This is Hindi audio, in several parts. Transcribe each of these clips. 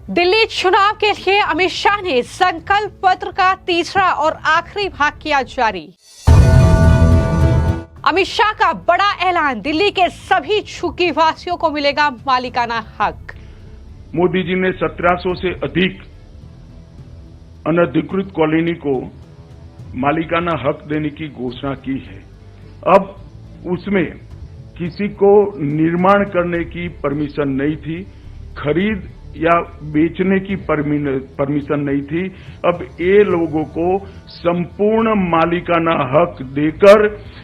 दिल्ली चुनाव के लिए अमित शाह ने संकल्प पत्र का तीसरा और आखिरी भाग किया जारी। अमित शाह का बड़ा ऐलान, दिल्ली के सभी झुग्गी वासियों को मिलेगा मालिकाना हक। मोदी जी ने 1700 से अधिक अनधिकृत कॉलोनी को मालिकाना हक देने की घोषणा की है। अब उसमें किसी को निर्माण करने की परमिशन नहीं थी, खरीद या बेचने की परमिशन नहीं थी। अब ये लोगों को संपूर्ण मालिकाना हक देकर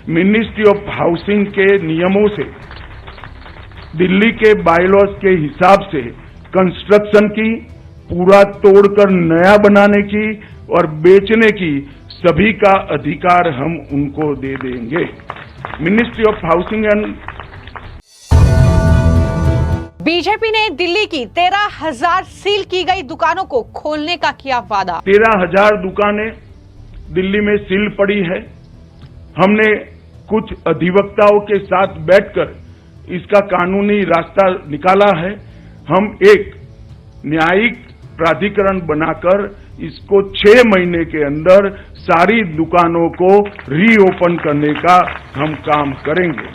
मिनिस्ट्री ऑफ हाउसिंग के नियमों से, दिल्ली के बायलॉज के हिसाब से कंस्ट्रक्शन की, पूरा तोड़कर नया बनाने की और बेचने की सभी का अधिकार हम उनको दे देंगे। Ministry of housing and BJP ने दिल्ली की 13,000 सील की गई दुकानों को खोलने का किया वादा। 13,000 दुकानें दिल्ली में सील पड़ी है। हमने कुछ अधिवक्ताओं के साथ बैठकर इसका कानूनी रास्ता निकाला है। हम एक न्यायिक प्राधिकरण बनाकर इसको 6 महीने के अंदर सारी दुकानों को रीओपन करने का हम काम करेंगे।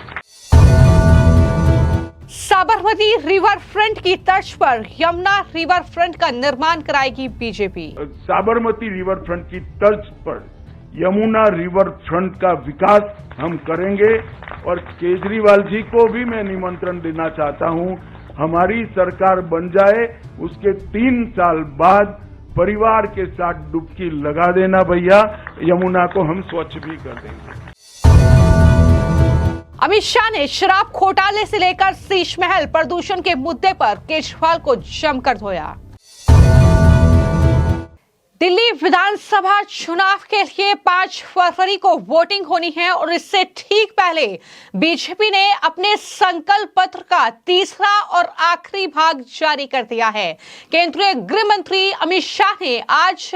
साबरमती रिवर फ्रंट की तर्ज पर यमुना रिवर फ्रंट का निर्माण कराएगी बीजेपी। साबरमती रिवर फ्रंट की तर्ज पर यमुना रिवर फ्रंट का विकास हम करेंगे और केजरीवाल जी को भी मैं निमंत्रण देना चाहता हूं, हमारी सरकार बन जाए उसके 3 साल बाद परिवार के साथ डुबकी लगा देना भैया, यमुना को हम स्वच्छ भी कर देंगे। अमित शाह ने शराब घोटाले से लेकर शीश महल प्रदूषण के मुद्दे पर केजरीवाल को जमकर धोया। दिल्ली विधानसभा चुनाव के लिए 5 फरवरी को वोटिंग होनी है और इससे ठीक पहले बीजेपी ने अपने संकल्प पत्र का तीसरा और आखिरी भाग जारी कर दिया है। केंद्रीय गृह मंत्री अमित शाह ने आज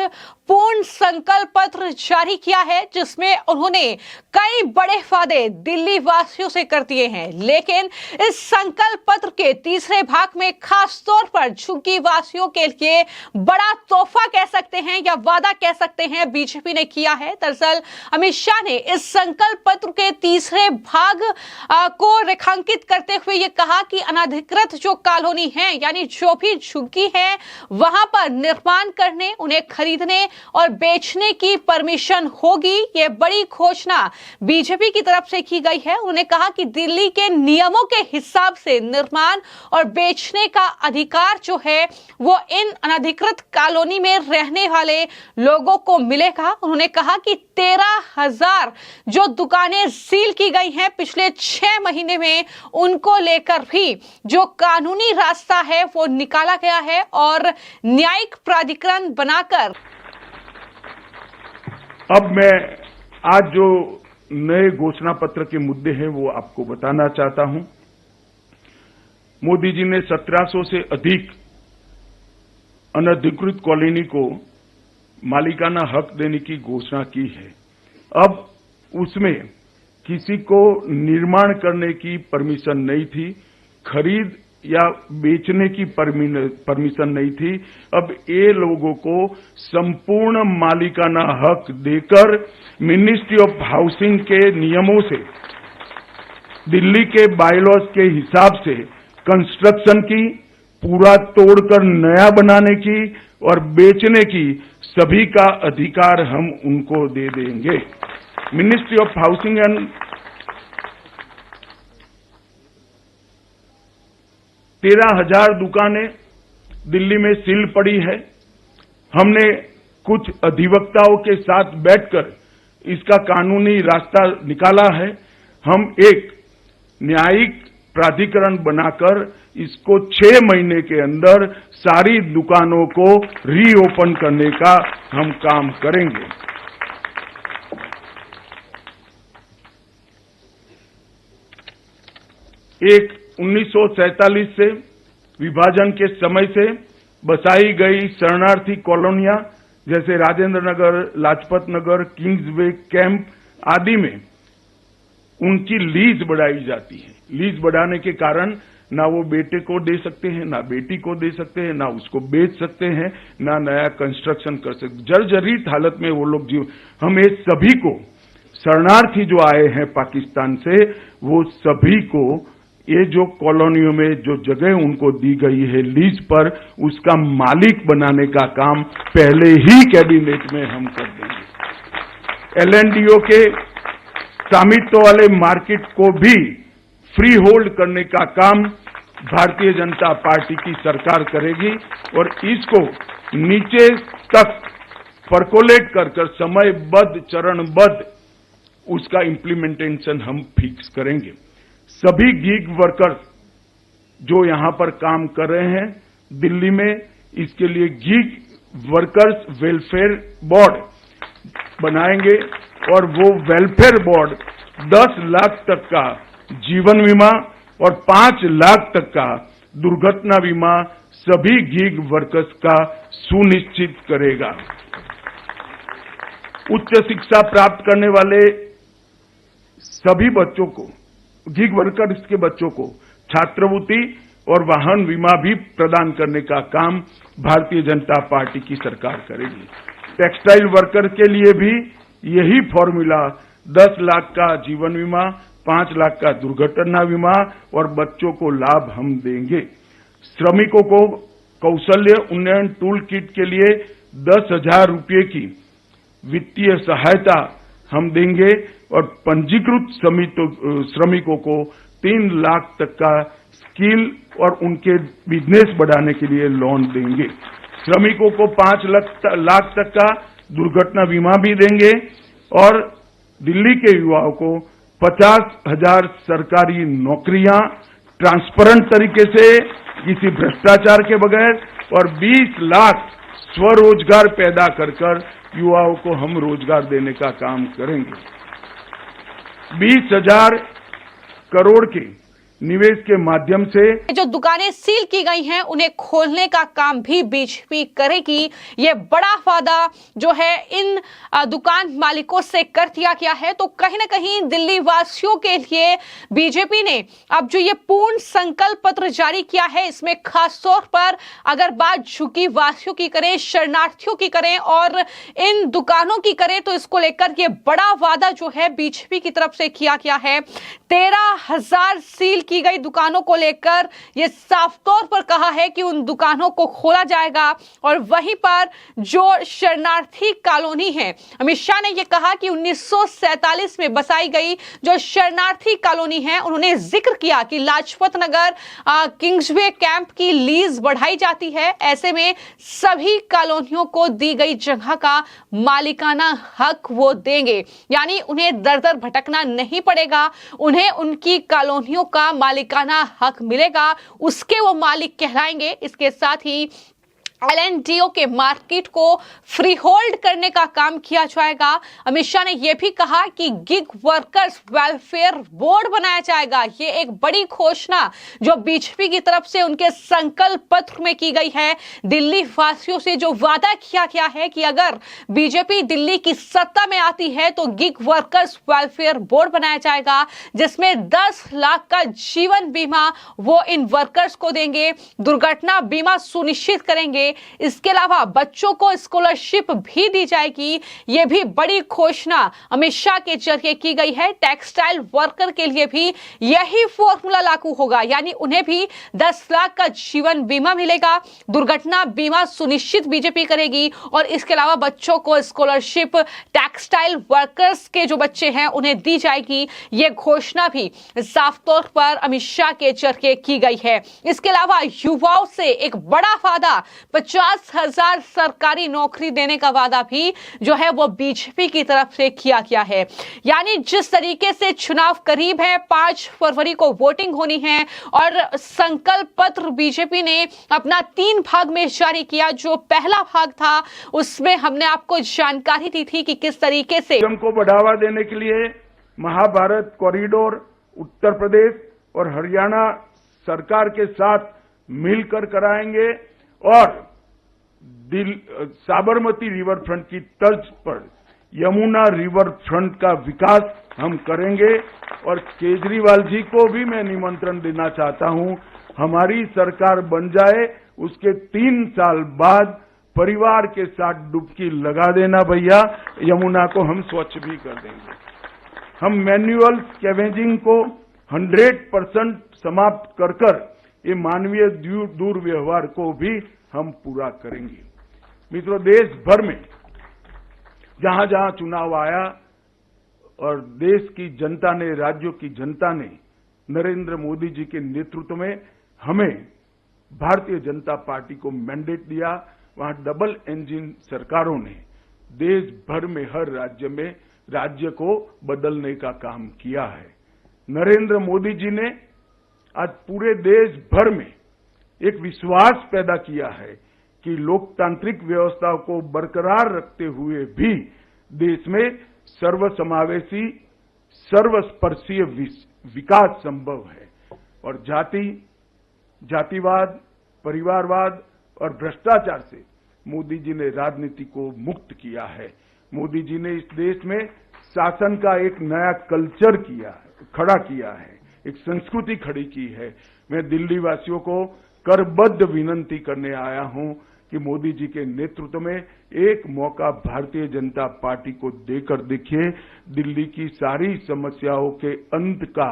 पूर्ण संकल्प पत्र जारी किया है, जिसमें उन्होंने कई बड़े वादे दिल्ली वासियों से कर दिए हैं। लेकिन इस संकल्प पत्र के तीसरे भाग में खास तौर पर झुग्गी वासियों के लिए बड़ा तोहफा कह सकते हैं या वादा कह सकते हैं बीजेपी ने किया है। दरअसल अमित शाह ने इस संकल्प पत्र के तीसरे भाग को रेखांकित करते हुए ये कहा कि अनधिकृत जो कॉलोनी है, यानी जो भी झुग्गी है, वहां पर निर्माण करने, उन्हें खरीदने और बेचने की परमिशन होगी। ये बड़ी घोषणा बीजेपी की तरफ से की गई है। उन्होंने कहा कि दिल्ली के नियमों के हिसाब से निर्माण और बेचने का अधिकार जो है वो इन अनधिकृत कॉलोनी में रहने वाले लोगों को मिलेगा। उन्होंने कहा कि 13,000 जो दुकानें सील की गई हैं पिछले 6 महीने में, उनको लेकर भी जो कानूनी रास्ता है वो निकाला गया है और न्यायिक प्राधिकरण बनाकर अब मैं आज जो नए घोषणा पत्र के मुद्दे हैं वो आपको बताना चाहता हूं। मोदी जी ने 1700 से अधिक अनधिकृत कॉलोनी को मालिकाना हक देने की घोषणा की है। अब उसमें किसी को निर्माण करने की परमिशन नहीं थी, खरीद या बेचने की परमिशन नहीं थी। अब ये लोगों को संपूर्ण मालिकाना हक देकर मिनिस्ट्री ऑफ हाउसिंग के नियमों से, दिल्ली के बायलॉज के हिसाब से कंस्ट्रक्शन की, पूरा तोड़कर नया बनाने की और बेचने की सभी का अधिकार हम उनको दे देंगे। मिनिस्ट्री ऑफ हाउसिंग एंड 13,000 दुकानें दिल्ली में सील पड़ी है। हमने कुछ अधिवक्ताओं के साथ बैठकर इसका कानूनी रास्ता निकाला है। हम एक न्यायिक प्राधिकरण बनाकर इसको 6 महीने के अंदर सारी दुकानों को रीओपन करने का हम काम करेंगे। एक 1947 से विभाजन के समय से बसाई गई शरणार्थी कॉलोनियां जैसे राजेंद्र नगर, लाजपत नगर, किंग्सवे कैंप आदि में उनकी लीज बढ़ाई जाती है। लीज बढ़ाने के कारण ना वो बेटे को दे सकते हैं, ना बेटी को दे सकते हैं, ना उसको बेच सकते हैं, ना नया कंस्ट्रक्शन कर सकते। जर्जरित हालत में वो लोग हम ये सभी को, शरणार्थी जो आए हैं पाकिस्तान से, वो सभी को ये जो कॉलोनियों में जो जगह उनको दी गई है लीज पर, उसका मालिक बनाने का काम पहले ही कैबिनेट में हम कर देंगे। LNDO के स्वामित्व वाले मार्केट को भी फ्री होल्ड करने का काम भारतीय जनता पार्टी की सरकार करेगी और इसको नीचे तक परकोलेट कर समयबद्ध, चरणबद्ध उसका इम्प्लीमेंटेशन हम फिक्स करेंगे। सभी गिग वर्कर्स जो यहां पर काम कर रहे हैं दिल्ली में, इसके लिए गिग वर्कर्स वेलफेयर बोर्ड बनाएंगे और वो वेलफेयर बोर्ड 10 लाख तक का जीवन बीमा और 5 लाख तक का दुर्घटना बीमा सभी गिग वर्कर्स का सुनिश्चित करेगा। उच्च शिक्षा प्राप्त करने वाले सभी बच्चों को, गिग वर्कर्स के बच्चों को छात्रवृत्ति और वाहन बीमा भी प्रदान करने का काम भारतीय जनता पार्टी की सरकार करेगी। टेक्सटाइल वर्कर के लिए भी यही फॉर्मूला 10 लाख का जीवन बीमा, 5 लाख का दुर्घटना बीमा और बच्चों को लाभ हम देंगे। श्रमिकों को कौशल्य उन्नयन टूल किट के लिए 10,000 रुपये की वित्तीय सहायता हम देंगे और पंजीकृत श्रमिकों को 3 लाख तक का स्किल और उनके बिजनेस बढ़ाने के लिए लोन देंगे। श्रमिकों को 5 लाख तक का दुर्घटना बीमा भी देंगे और दिल्ली के युवाओं को 50,000 सरकारी नौकरियां ट्रांसपेरेंट तरीके से, किसी भ्रष्टाचार के बगैर और 20 लाख स्वरोजगार पैदा कर युवाओं को हम रोजगार देने का काम करेंगे। 20,000 करोड़ के निवेश के माध्यम से जो दुकानें सील की गई हैं उन्हें खोलने का काम भी बीजेपी करेगी। ये बड़ा वादा जो है इन दुकान मालिकों से कर दिया गया है। तो कहीं ना कहीं दिल्ली वासियों के लिए बीजेपी ने अब जो ये पूर्ण संकल्प पत्र जारी किया है, इसमें खास तौर पर अगर बात झुग्गी वासियों की करें, शरणार्थियों की करें और इन दुकानों की करें, तो इसको लेकर ये बड़ा वादा जो है बीजेपी की तरफ से किया गया है। 13,000 सील की गई दुकानों को लेकर यह साफ तौर पर कहा है कि उन दुकानों को खोला जाएगा और वहीं पर जो शरणार्थी कॉलोनी है, अमित शाह ने यह कहा कि 1947 में बसाई गई जो शरणार्थी कॉलोनी है, उन्होंने जिक्र किया कि लाजपत नगर किंग्सवे कैंप की लीज बढ़ाई जाती है। ऐसे में सभी कॉलोनियों को दी गई जगह का मालिकाना हक वो देंगे, यानी उन्हें दर दर भटकना नहीं पड़ेगा, उन्हें उनकी कॉलोनियों का मालिकाना हक मिलेगा, उसके वो मालिक कहलाएंगे। इसके साथ ही LNDO के मार्केट को फ्री होल्ड करने का काम किया जाएगा। अमित शाह ने यह भी कहा कि गिग वर्कर्स वेलफेयर बोर्ड बनाया जाएगा। ये एक बड़ी घोषणा जो बीजेपी की तरफ से उनके संकल्प पत्र में की गई है। दिल्ली वासियों से जो वादा किया गया है कि अगर बीजेपी दिल्ली की सत्ता में आती है तो गिग वर्कर्स वेलफेयर बोर्ड बनाया जाएगा, जिसमें 10 लाख का जीवन बीमा वो इन वर्कर्स को देंगे, दुर्घटना बीमा सुनिश्चित करेंगे। इसके अलावा बच्चों को स्कॉलरशिप भी दी जाएगी। यह भी बड़ी घोषणा अमित शाह के जरिए की गई है। टेक्सटाइल वर्कर के लिए भी यही फॉर्मूला लागू होगा, यानी उन्हें भी 10 लाख का जीवन बीमा मिलेगा, दुर्घटना बीमा सुनिश्चित बीजेपी करेगी और इसके अलावा बच्चों को स्कॉलरशिप टेक्सटाइल वर्कर्स के जो बच्चे हैं उन्हें दी जाएगी। यह घोषणा भी साफ तौर पर अमित शाह के जरिए की गई है। इसके अलावा युवाओं से एक बड़ा वादा 50,000 सरकारी नौकरी देने का वादा भी जो है वो बीजेपी की तरफ से किया गया है। यानी जिस तरीके से चुनाव करीब है, 5 फरवरी को वोटिंग होनी है और संकल्प पत्र बीजेपी ने अपना 3 भाग में जारी किया। जो पहला भाग था उसमें हमने आपको जानकारी दी थी कि किस तरीके से को बढ़ावा देने के लिए महाभारत कॉरिडोर उत्तर प्रदेश और हरियाणा सरकार के साथ मिलकर कराएंगे और साबरमती रिवर फ्रंट की तर्ज पर यमुना रिवर फ्रंट का विकास हम करेंगे। और केजरीवाल जी को भी मैं निमंत्रण देना चाहता हूं, हमारी सरकार बन जाए उसके 3 साल बाद परिवार के साथ डुबकी लगा देना भैया, यमुना को हम स्वच्छ भी कर देंगे। हम मैन्युअल स्कैवेजिंग को 100% समाप्त कर कर ये मानवीय दुर्व्यवहार को भी हम पूरा करेंगे। मित्रों, देश भर में जहां जहां चुनाव आया और देश की जनता ने, राज्यों की जनता ने नरेंद्र मोदी जी के नेतृत्व में हमें भारतीय जनता पार्टी को मैंडेट दिया, वहां डबल इंजन सरकारों ने देश भर में हर राज्य में राज्य को बदलने का काम किया है। नरेंद्र मोदी जी ने आज पूरे देश भर में एक विश्वास पैदा किया है कि लोकतांत्रिक व्यवस्था को बरकरार रखते हुए भी देश में सर्वसमावेशी, सर्वस्पर्शीय विकास संभव है और जातिवाद, परिवारवाद और भ्रष्टाचार से मोदी जी ने राजनीति को मुक्त किया है। मोदी जी ने इस देश में शासन का एक नया कल्चर खड़ा किया है, एक संस्कृति खड़ी की है। मैं दिल्ली वासियों को करबद्ध विनंती करने आया हूं कि मोदी जी के नेतृत्व में एक मौका भारतीय जनता पार्टी को देकर देखिए। दिल्ली की सारी समस्याओं के अंत का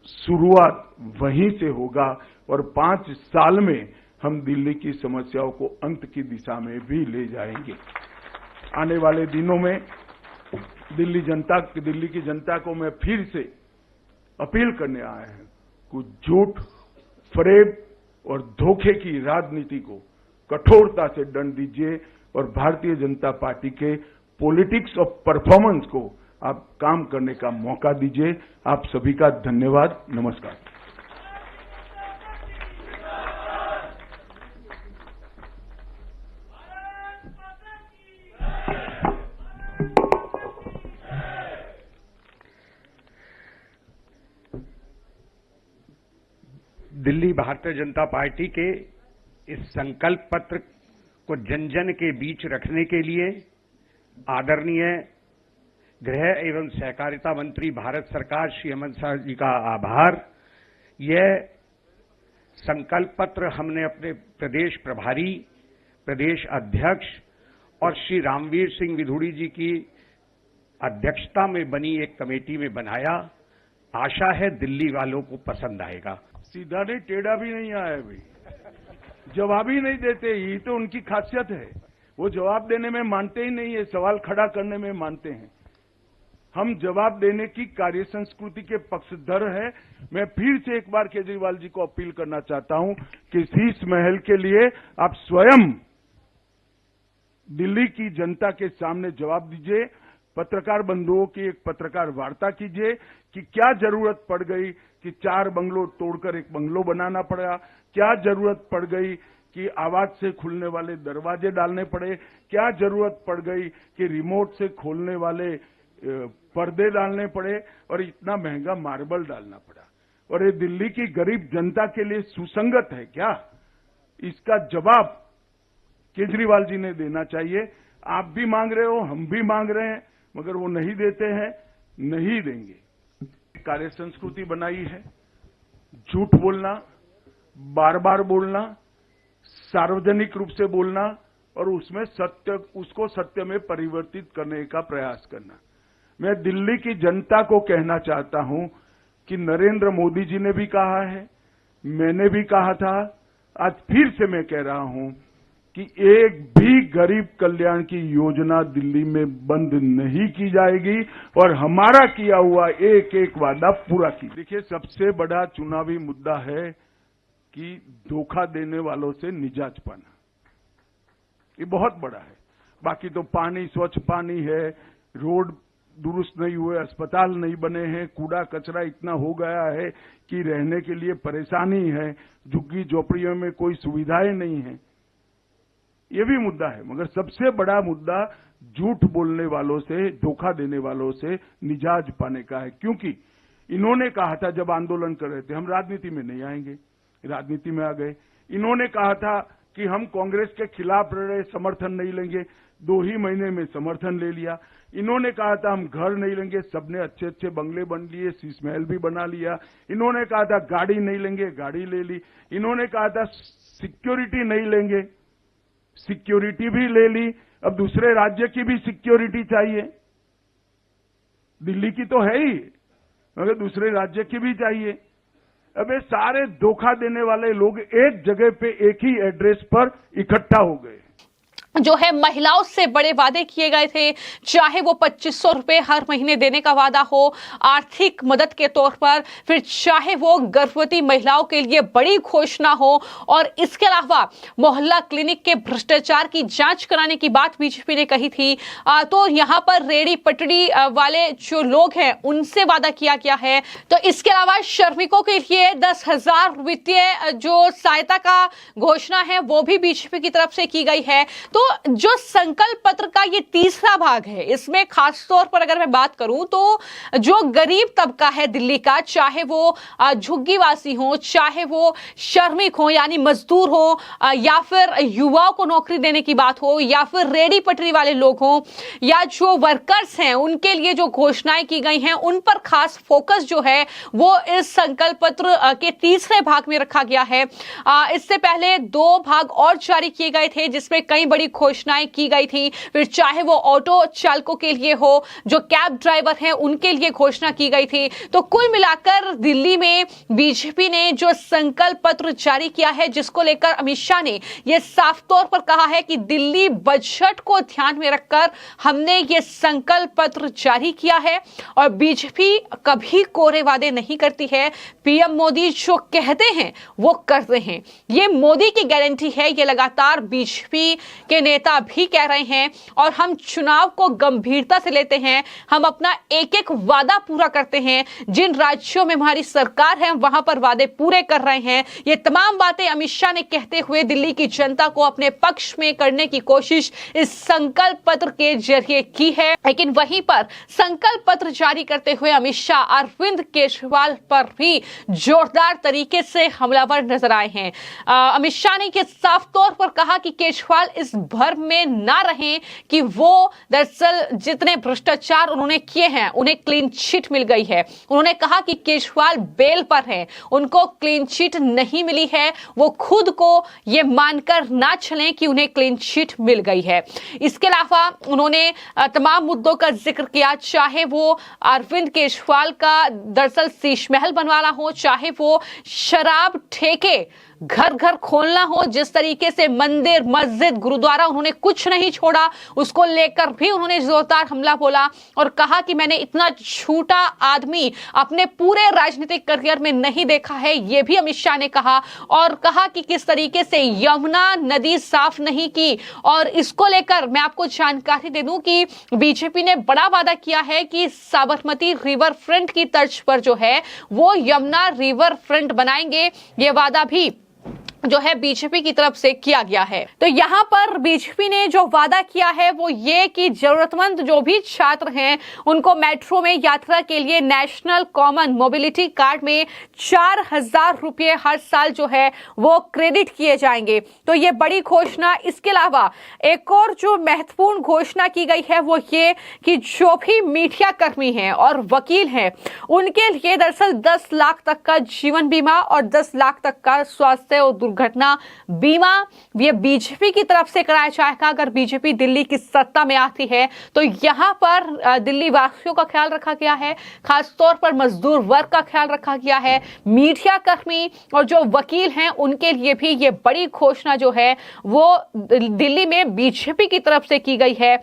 शुरुआत वहीं से होगा और 5 साल में हम दिल्ली की समस्याओं को अंत की दिशा में भी ले जाएंगे। आने वाले दिनों में दिल्ली की जनता को मैं फिर से अपील करने आया हूं, कुछ झूठ, फरेब और धोखे की राजनीति को कठोरता से दंड दीजिए और भारतीय जनता पार्टी के पॉलिटिक्स ऑफ परफॉर्मेंस को आप काम करने का मौका दीजिए। आप सभी का धन्यवाद। नमस्कार। दिल्ली भारतीय जनता पार्टी के इस संकल्प पत्र को जन जन के बीच रखने के लिए आदरणीय गृह एवं सहकारिता मंत्री भारत सरकार श्री अमित शाह जी का आभार। यह संकल्प पत्र हमने अपने प्रदेश प्रभारी, प्रदेश अध्यक्ष और श्री रामवीर सिंह विधूड़ी जी की अध्यक्षता में बनी एक कमेटी में बनाया। आशा है दिल्ली वालों को पसंद आएगा। सीधा नहीं, टेढ़ा भी नहीं आया भाई, जवाब ही नहीं देते। ये तो उनकी खासियत है, वो जवाब देने में मानते ही नहीं है, सवाल खड़ा करने में मानते हैं। हम जवाब देने की कार्य संस्कृति के पक्षधर है। मैं फिर से एक बार केजरीवाल जी को अपील करना चाहता हूं कि शीश महल के लिए आप स्वयं दिल्ली की जनता के सामने जवाब दीजिए। पत्रकार बंधुओं की एक पत्रकार वार्ता कीजिए कि क्या जरूरत पड़ गई कि 4 बंगलो तोड़कर एक बंगलो बनाना पड़ा, क्या जरूरत पड़ गई कि आवाज से खुलने वाले दरवाजे डालने पड़े, क्या जरूरत पड़ गई कि रिमोट से खोलने वाले पर्दे डालने पड़े और इतना महंगा मार्बल डालना पड़ा। और ये दिल्ली की गरीब जनता के लिए सुसंगत है क्या? इसका जवाब केजरीवाल जी ने देना चाहिए। आप भी मांग रहे हो, हम भी मांग रहे हैं, मगर वो नहीं देते हैं, नहीं देंगे। कार्य संस्कृति बनाई है, झूठ बोलना, बार बार बोलना, सार्वजनिक रूप से बोलना और उसको सत्य में परिवर्तित करने का प्रयास करना। मैं दिल्ली की जनता को कहना चाहता हूं कि नरेंद्र मोदी जी ने भी कहा है, मैंने भी कहा था, आज फिर से मैं कह रहा हूं कि एक भी गरीब कल्याण की योजना दिल्ली में बंद नहीं की जाएगी और हमारा किया हुआ एक एक वादा पूरा की। देखिए, सबसे बड़ा चुनावी मुद्दा है कि धोखा देने वालों से निजात पाना, ये बहुत बड़ा है। बाकी तो पानी, स्वच्छ पानी है, रोड दुरुस्त नहीं हुए, अस्पताल नहीं बने हैं, कूड़ा कचरा इतना हो गया है कि रहने के लिए परेशानी है, झुग्गी झोपड़ियों में कोई सुविधाएं नहीं है, ये भी मुद्दा है। मगर सबसे बड़ा मुद्दा झूठ बोलने वालों से, धोखा देने वालों से निजात पाने का है। क्योंकि इन्होंने कहा था जब आंदोलन कर रहे थे, हम राजनीति में नहीं आएंगे, राजनीति में आ गए। इन्होंने कहा था कि हम कांग्रेस के खिलाफ रहे, समर्थन नहीं लेंगे, 2 ही महीने में समर्थन ले लिया। इन्होंने कहा था हम घर नहीं लेंगे, सबने अच्छे अच्छे बंगले बन लिए, शीश महल भी बना लिया। इन्होंने कहा था गाड़ी नहीं लेंगे, गाड़ी ले ली। इन्होंने कहा था सिक्योरिटी नहीं लेंगे, सिक्योरिटी भी ले ली। अब दूसरे राज्य की भी सिक्योरिटी चाहिए, दिल्ली की तो है ही, मगर दूसरे राज्य की भी चाहिए। अब ये सारे धोखा देने वाले लोग एक जगह पे एक ही एड्रेस पर इकट्ठा हो गए। जो है महिलाओं से बड़े वादे किए गए थे, चाहे वो 2500 रुपए हर महीने देने का वादा हो आर्थिक मदद के तौर पर, फिर चाहे वो गर्भवती महिलाओं के लिए बड़ी घोषणा हो, और इसके अलावा मोहल्ला क्लिनिक के भ्रष्टाचार की जांच कराने की बात बीजेपी ने कही थी। तो यहाँ पर रेडी पटड़ी वाले जो लोग हैं उनसे वादा किया गया है। तो इसके अलावा श्रमिकों के लिए 10,000 वित्तीय जो सहायता का घोषणा है वो भी बीजेपी की तरफ से की गई है। तो जो संकल्प पत्र का ये तीसरा भाग है, इसमें खास तौर पर अगर मैं बात करूं तो जो गरीब तबका है दिल्ली का, चाहे वो झुग्गीवासी हो, चाहे वो श्रमिक हो यानी मजदूर हो, या फिर युवाओं को नौकरी देने की बात हो, या फिर रेडी पटरी वाले लोग हो, या जो वर्कर्स हैं उनके लिए जो घोषणाएं की गई हैं उन पर खास फोकस जो है वो इस संकल्प पत्र के तीसरे भाग में रखा गया है। इससे पहले 2 भाग और जारी किए गए थे जिसमें कई बड़ी घोषणाएं की गई थी। फिर चाहे वो ऑटो चालकों के लिए हो, जो कैब ड्राइवर हैं उनके लिए घोषणा की गई थी। तो कुल मिलाकर दिल्ली में बीजेपी ने जो संकल्प पत्र जारी किया है, जिसको लेकर अमित शाह ने यह साफ तौर पर कहा है कि दिल्ली बजट को ध्यान में रखकर हमने ये संकल्प पत्र जारी किया है, और बीजेपी कभी कोरे वादे नहीं करती है। पीएम मोदी जो कहते हैं वो करते हैं, ये मोदी की गारंटी है, ये लगातार बीजेपी के नेता भी कह रहे हैं। और हम चुनाव को गंभीरता से लेते हैं, हम अपना एक एक वादा पूरा करते हैं। जिन राज्यों में हमारी सरकार है वहां पर वादे पूरे कर रहे हैं। ये तमाम बातें अमित शाह ने कहते हुए दिल्ली की जनता को अपने पक्ष में करने की कोशिश इस संकल्प पत्र के जरिए की है। लेकिन वहीं पर संकल्प पत्र जारी करते हुए अमित शाह अरविंद केजरीवाल पर भी जोरदार तरीके से हमलावर नजर आए हैं। अमित शाह ने साफ तौर पर कहा कि केजरीवाल इस भ्रम में ना रहें कि वो दरअसल जितने भ्रष्टाचार उन्होंने किए हैं उन्हें क्लीन चिट मिल गई है। उन्होंने कहा कि केजरीवाल बेल पर हैं, उनको क्लीन चिट नहीं मिली है, वो खुद को ये मानकर ना चलें कि उन्हें क्लीन चिट मिल गई है। इसके अलावा उन्होंने तमाम मुद्दों का जिक्र किया, चाहे वो अरविंद केजरीवाल का दरअसल शीश महल बनवाना हो, चाहे वो शराब ठेके घर घर खोलना हो, जिस तरीके से मंदिर मस्जिद गुरुद्वारा उन्होंने कुछ नहीं छोड़ा, उसको लेकर भी उन्होंने जोरदार हमला बोला और कहा कि मैंने इतना झूठा आदमी अपने पूरे राजनीतिक करियर में नहीं देखा है। यह भी अमित शाह ने कहा, और कहा कि किस तरीके से यमुना नदी साफ नहीं की। और इसको लेकर मैं आपको जानकारी दे दूं कि बीजेपी ने बड़ा वादा किया है कि साबरमती रिवर फ्रंट की तर्ज पर जो है वो यमुना रिवर फ्रंट बनाएंगे। ये वादा भी जो है बीजेपी की तरफ से किया गया है। तो यहाँ पर बीजेपी ने जो वादा किया है वो ये कि जरूरतमंद जो भी छात्र हैं उनको मेट्रो में यात्रा के लिए नेशनल कॉमन मोबिलिटी कार्ड में 4,000 रुपये हर साल जो है वो क्रेडिट किए जाएंगे। तो ये बड़ी घोषणा। इसके अलावा एक और जो महत्वपूर्ण घोषणा की गई है वो ये कि जो भी मीडिया कर्मी हैं और वकील हैं उनके लिए दरअसल 10 लाख तक का जीवन बीमा और 10 लाख तक का स्वास्थ्य और दुर्घटना बीमा ये बीजेपी की तरफ से कराया जाएगा। अगर बीजेपी दिल्ली की सत्ता में आती है तो यहां पर दिल्ली वासियों का ख्याल रखा गया है, खासतौर पर मजदूर वर्ग का ख्याल रखा गया है। मीडिया कर्मी और जो वकील हैं उनके लिए भी ये बड़ी घोषणा जो है वो दिल्ली में बीजेपी की तरफ से की गई है।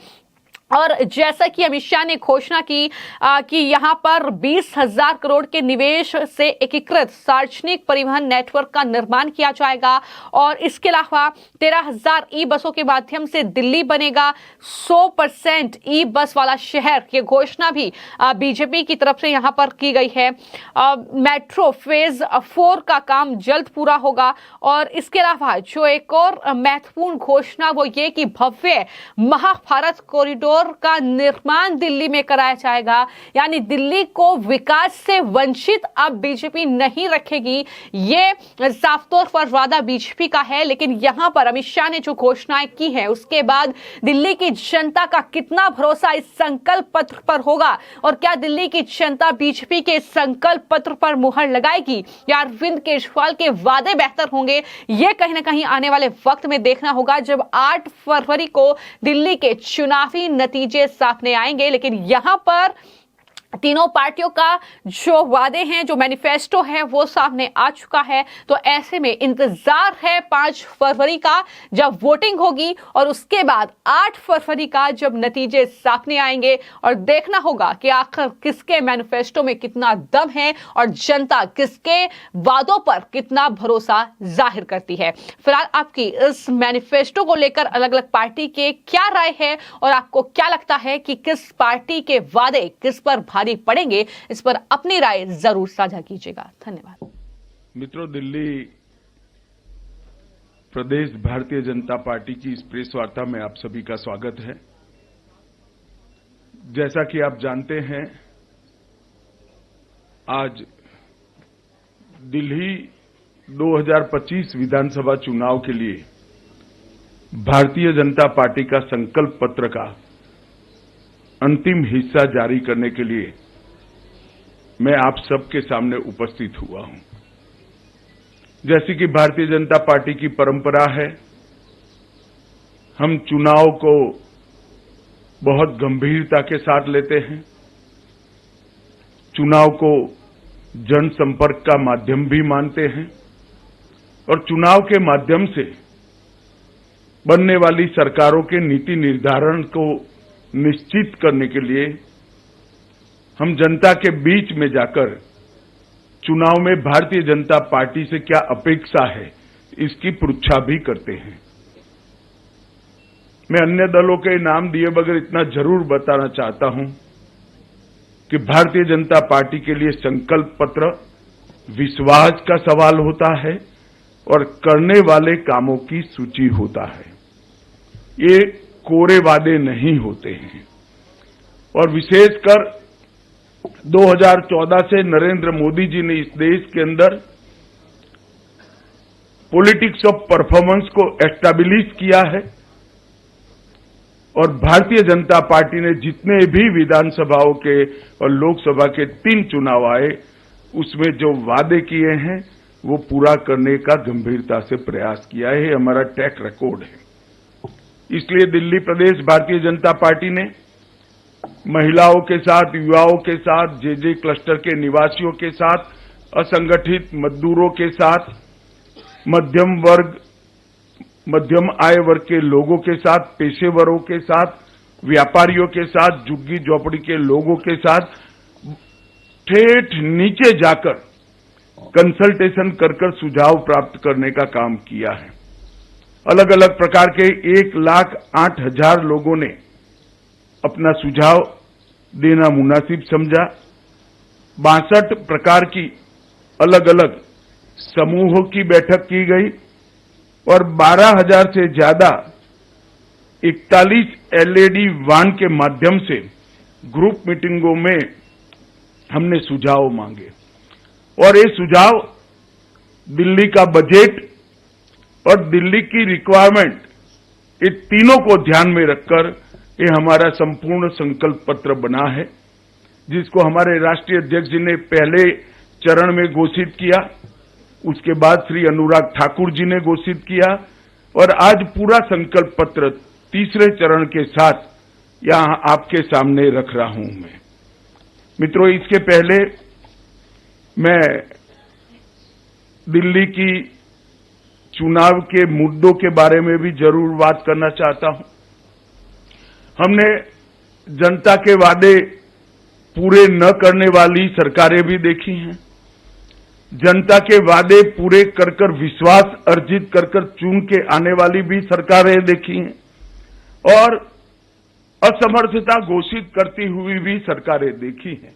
और जैसा कि अमित शाह ने घोषणा की कि यहां पर 20,000 करोड़ के निवेश से एकीकृत सार्वजनिक परिवहन नेटवर्क का निर्माण किया जाएगा। और इसके अलावा 13,000 ई बसों के माध्यम से दिल्ली बनेगा 100% ई बस वाला शहर। ये घोषणा भी बीजेपी की तरफ से यहां पर की गई है। मेट्रो फेज 4 का काम जल्द पूरा होगा। और इसके अलावा जो एक और महत्वपूर्ण घोषणा वो ये कि भव्य महाभारत कॉरिडोर फ्लोर का निर्माण दिल्ली में कराया जाएगा, यानी दिल्ली को विकास से वंचित अब बीजेपी नहीं रखेगी। ये साफ तौर पर वादा बीजेपी का है। लेकिन यहां पर अमित शाह ने जो घोषणाएं की हैं उसके बाद दिल्ली की जनता का कितना भरोसा इस संकल्प पत्र पर होगा, और क्या दिल्ली की जनता बीजेपी के संकल्प पत्र पर मुहर लगाएगी या अरविंद केजरीवाल के वादे बेहतर होंगे, यह कहीं ना कहीं आने वाले वक्त में देखना होगा जब 8 फरवरी को दिल्ली के चुनावी नतीजे सामने आएंगे। लेकिन यहां पर तीनों पार्टियों का जो वादे हैं, जो मैनिफेस्टो है, वो सामने आ चुका है। तो ऐसे में इंतजार है 5 फरवरी का जब वोटिंग होगी, और उसके बाद 8 फरवरी का जब नतीजे सामने आएंगे, और देखना होगा कि आखिर किसके मैनिफेस्टो में कितना दम है और जनता किसके वादों पर कितना भरोसा जाहिर करती है। फिलहाल आपकी इस मैनिफेस्टो को लेकर अलग अलग पार्टी के क्या राय है, और आपको क्या लगता है कि किस पार्टी के वादे किस पर भारी पड़ेंगे, इस पर अपनी राय जरूर साझा कीजिएगा। धन्यवाद। मित्रों, दिल्ली प्रदेश भारतीय जनता पार्टी की इस प्रेस वार्ता में आप सभी का स्वागत है। जैसा कि आप जानते हैं, आज दिल्ली 2025 विधानसभा चुनाव के लिए भारतीय जनता पार्टी का संकल्प पत्र का अंतिम हिस्सा जारी करने के लिए मैं आप सबके सामने उपस्थित हुआ हूं। जैसी कि भारतीय जनता पार्टी की परंपरा है, हम चुनाव को बहुत गंभीरता के साथ लेते हैं। चुनाव को जनसंपर्क का माध्यम भी मानते हैं, और चुनाव के माध्यम से बनने वाली सरकारों के नीति निर्धारण को निश्चित करने के लिए हम जनता के बीच में जाकर चुनाव में भारतीय जनता पार्टी से क्या अपेक्षा है, इसकी पृच्छा भी करते हैं। मैं अन्य दलों के नाम दिए बगैर इतना जरूर बताना चाहता हूं कि भारतीय जनता पार्टी के लिए संकल्प पत्र विश्वास का सवाल होता है और करने वाले कामों की सूची होता है। ये कोरे वादे नहीं होते हैं। और विशेषकर 2014 से नरेंद्र मोदी जी ने इस देश के अंदर पॉलिटिक्स ऑफ परफॉर्मेंस को एस्टैब्लिश किया है, और भारतीय जनता पार्टी ने जितने भी विधानसभाओं के और लोकसभा के 3 चुनाव आए, उसमें जो वादे किए हैं वो पूरा करने का गंभीरता से प्रयास किया है। हमारा ट्रैक रिकॉर्ड है। इसलिए दिल्ली प्रदेश भारतीय जनता पार्टी ने महिलाओं के साथ, युवाओं के साथ, जेजे क्लस्टर के निवासियों के साथ, असंगठित मजदूरों के साथ, मध्यम आय वर्ग के लोगों के साथ, पेशेवरों के साथ, व्यापारियों के साथ, झुग्गी झोपड़ी के लोगों के साथ ठेठ नीचे जाकर कंसल्टेशन कर सुझाव प्राप्त करने का काम किया है। अलग अलग प्रकार के 1,08,000 लोगों ने अपना सुझाव देना मुनासिब समझा। 62 प्रकार की अलग अलग समूहों की बैठक की गई, और 12,000 से ज्यादा 41 एलईडी वान के माध्यम से ग्रुप मीटिंगों में हमने सुझाव मांगे। और ये सुझाव दिल्ली का बजट और दिल्ली की रिक्वायरमेंट, ये तीनों को ध्यान में रखकर ये हमारा संपूर्ण संकल्प पत्र बना है, जिसको हमारे राष्ट्रीय अध्यक्ष जी ने पहले चरण में घोषित किया, उसके बाद श्री अनुराग ठाकुर जी ने घोषित किया, और आज पूरा संकल्प पत्र तीसरे चरण के साथ यहां आपके सामने रख रहा हूं मैं। मित्रों, इसके पहले मैं दिल्ली की चुनाव के मुद्दों के बारे में भी जरूर बात करना चाहता हूं। हमने जनता के वादे पूरे न करने वाली सरकारें भी देखी हैं, जनता के वादे पूरे कर विश्वास अर्जित कर चुन के आने वाली भी सरकारें देखी हैं, और असमर्थता घोषित करती हुई भी सरकारें देखी हैं।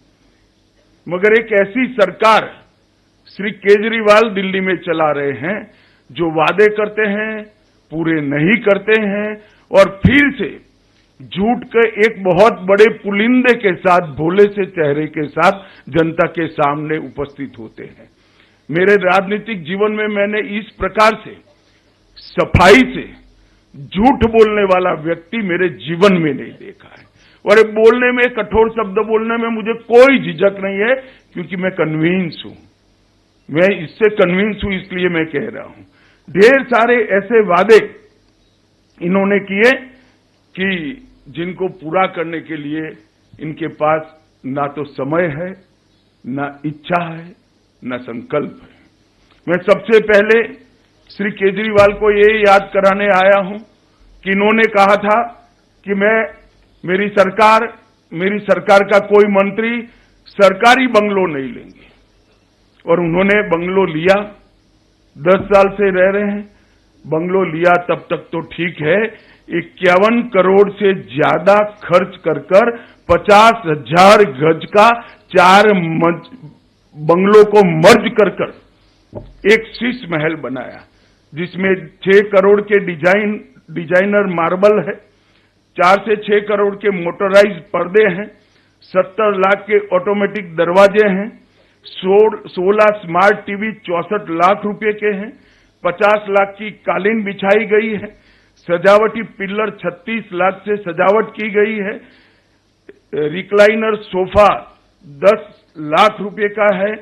मगर एक ऐसी सरकार श्री केजरीवाल दिल्ली में चला रहे हैं जो वादे करते हैं, पूरे नहीं करते हैं, और फिर से झूठ के एक बहुत बड़े पुलिंदे के साथ, भोले से चेहरे के साथ जनता के सामने उपस्थित होते हैं। मेरे राजनीतिक जीवन में मैंने इस प्रकार से सफाई से झूठ बोलने वाला व्यक्ति मेरे जीवन में नहीं देखा है। और बोलने में, कठोर शब्द बोलने में मुझे कोई झिझक नहीं है, क्योंकि मैं कन्विंस हूं। मैं इससे कन्विंस हूं, इसलिए मैं कह रहा हूं। ढेर सारे ऐसे वादे इन्होंने किए कि जिनको पूरा करने के लिए इनके पास ना तो समय है, ना इच्छा है, ना संकल्प है। मैं सबसे पहले श्री केजरीवाल को ये याद कराने आया हूं कि इन्होंने कहा था कि मेरी सरकार का कोई मंत्री सरकारी बंगलो नहीं लेंगे, और उन्होंने बंगलो लिया। 10 साल से रह रहे हैं। बंगलो लिया तब तक तो ठीक है, 51 करोड़ से ज्यादा खर्च कर 50,000 गज का 4 बंगलों को मर्ज कर एक शीश महल बनाया, जिसमें 6 करोड़ के डिजाइनर मार्बल है, 4 से 6 करोड़ के मोटराइज्ड पर्दे हैं, 70 लाख के ऑटोमेटिक दरवाजे हैं, 16 स्मार्ट टीवी 64 लाख रुपए के हैं, 50 लाख की कालीन बिछाई गई है, सजावटी पिल्लर 36 लाख से सजावट की गई है, रिक्लाइनर सोफा 10 लाख रुपए का है।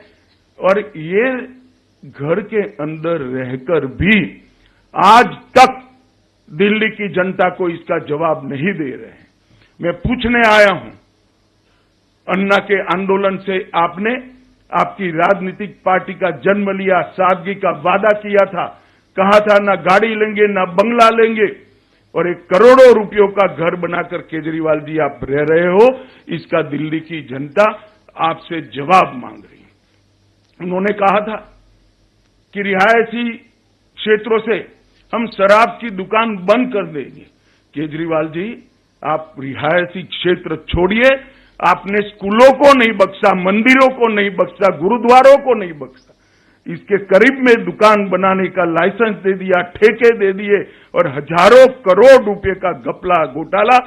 और ये घर के अंदर रहकर भी आज तक दिल्ली की जनता को इसका जवाब नहीं दे रहे हैं। मैं पूछने आया हूं, अन्ना के आंदोलन से आपकी राजनीतिक पार्टी का जन्म लिया, सादगी का वादा किया था, कहा था ना गाड़ी लेंगे ना बंगला लेंगे, और 1 करोड़ों रुपयों का घर बनाकर केजरीवाल जी आप रह रहे हो। इसका दिल्ली की जनता आपसे जवाब मांग रही है। उन्होंने कहा था कि रिहायशी क्षेत्रों से हम शराब की दुकान बंद कर देंगे। केजरीवाल जी, आप रिहायशी क्षेत्र छोड़िए, आपने स्कूलों को नहीं बख्शा, मंदिरों को नहीं बख्शा, गुरुद्वारों को नहीं बख्शा, इसके करीब में दुकान बनाने का लाइसेंस दे दिया, ठेके दे दिए, और हजारों करोड़ रुपए का घपला, घोटाला,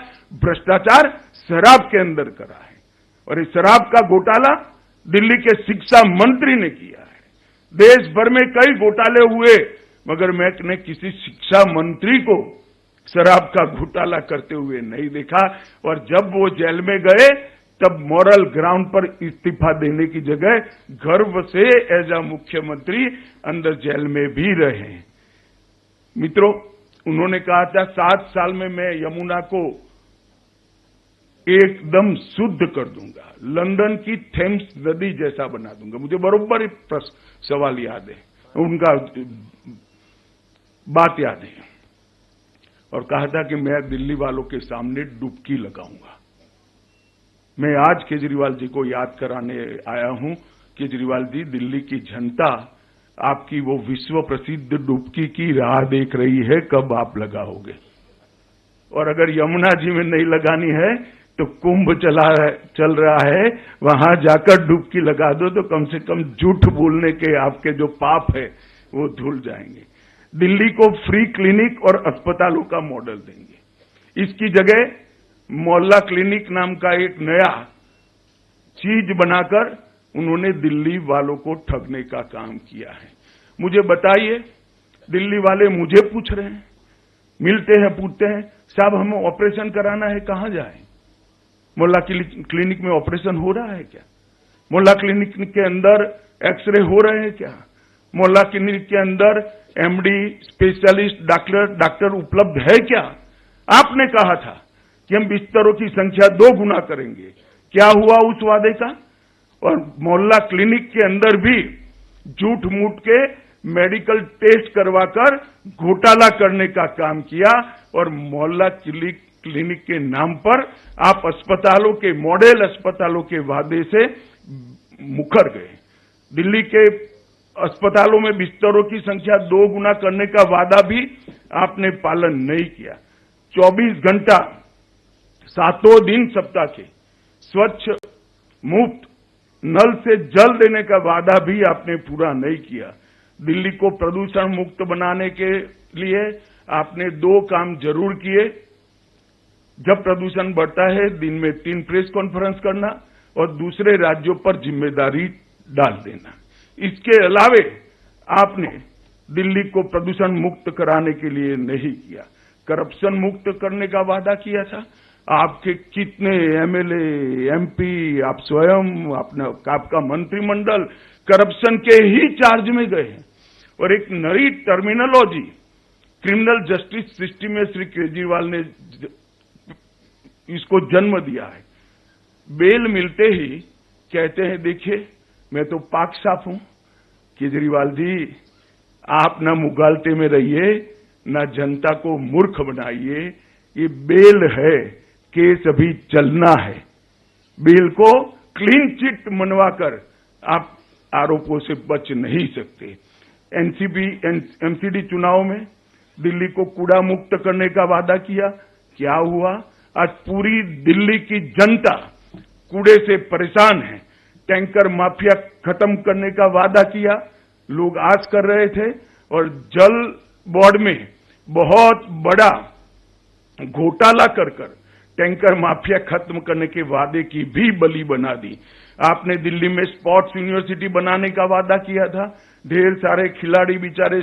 भ्रष्टाचार शराब के अंदर करा है। और इस शराब का घोटाला दिल्ली के शिक्षा मंत्री ने किया है। देश भर में कई घोटाले हुए, मगर मैंने किसी शिक्षा मंत्री को शराब का घोटाला करते हुए नहीं देखा। और जब वो जेल में गए तब मॉरल ग्राउंड पर इस्तीफा देने की जगह गर्व से एज अ मुख्यमंत्री अंदर जेल में भी रहे। मित्रों, उन्होंने कहा था 7 साल में मैं यमुना को एकदम शुद्ध कर दूंगा, लंदन की थेम्स नदी जैसा बना दूंगा। मुझे बरोबर सवाल याद है, उनका बात याद है। और कहा था कि मैं दिल्ली वालों के सामने डुबकी लगाऊंगा। मैं आज केजरीवाल जी को याद कराने आया हूं। केजरीवाल जी, दिल्ली की जनता आपकी वो विश्व प्रसिद्ध डुबकी की राह देख रही है, कब आप लगाओगे। और अगर यमुना जी में नहीं लगानी है तो कुंभ चल रहा है, वहां जाकर डुबकी लगा दो, तो कम से कम झूठ बोलने के आपके जो पाप है वो धुल जाएंगे। दिल्ली को फ्री क्लिनिक और अस्पतालों का मॉडल देंगे। इसकी जगह मोहल्ला क्लिनिक नाम का एक नया चीज बनाकर उन्होंने दिल्ली वालों को ठगने का काम किया है। मुझे बताइए, दिल्ली वाले मुझे पूछ रहे हैं, मिलते हैं, पूछते हैं, साहब हमें ऑपरेशन कराना है, कहां जाएं? मोहल्ला क्लिनिक में ऑपरेशन हो रहा है क्या? मोहल्ला क्लिनिक के अंदर एक्सरे हो रहे हैं क्या? मोहल्ला क्लिनिक के अंदर एमडी, स्पेशलिस्ट डॉक्टर उपलब्ध है क्या? आपने कहा था कि हम बिस्तरों की संख्या 2 गुना करेंगे। क्या हुआ उस वादे का? और मोहल्ला क्लिनिक के अंदर भी झूठ मूठ के मेडिकल टेस्ट करवाकर घोटाला करने का काम किया। और मोहल्ला क्लिनिक के नाम पर आप अस्पतालों के, मॉडल अस्पतालों के वादे से मुकर गए। दिल्ली के अस्पतालों में बिस्तरों की संख्या 2 गुना करने का वादा भी आपने पालन नहीं किया। 24 घंटा 7 दिन सप्ताह के स्वच्छ मुफ्त नल से जल देने का वादा भी आपने पूरा नहीं किया। दिल्ली को प्रदूषण मुक्त बनाने के लिए आपने 2 काम जरूर किए। जब प्रदूषण बढ़ता है दिन में 3 प्रेस कॉन्फ्रेंस करना और दूसरे राज्यों पर जिम्मेदारी डाल देना। इसके अलावे आपने दिल्ली को प्रदूषण मुक्त कराने के लिए नहीं किया, करप्शन मुक्त करने का वादा किया था। आपके कितने एमएलए, एमपी, आप स्वयं, आपका मंत्रिमंडल करप्शन के ही चार्ज में गए हैं। और एक नई टर्मिनोलॉजी क्रिमिनल जस्टिस सिस्टम में श्री केजरीवाल ने इसको जन्म दिया है। बेल मिलते ही कहते हैं देखिए मैं तो पाक साफ हूं। केजरीवाल जी आप न मुगालते में रहिए, न जनता को मूर्ख बनाइए। ये बेल है, केस अभी चलना है। बेल को क्लीन चिट मनवाकर आप आरोपों से बच नहीं सकते। एमसीडी चुनाव में दिल्ली को कूड़ा मुक्त करने का वादा किया, क्या हुआ? आज पूरी दिल्ली की जनता कूड़े से परेशान है। टैंकर माफिया खत्म करने का वादा किया, लोग आस कर रहे थे और जल बोर्ड में बहुत बड़ा घोटाला कर टैंकर माफिया खत्म करने के वादे की भी बलि बना दी। आपने दिल्ली में स्पोर्ट्स यूनिवर्सिटी बनाने का वादा किया था, ढेर सारे खिलाड़ी बेचारे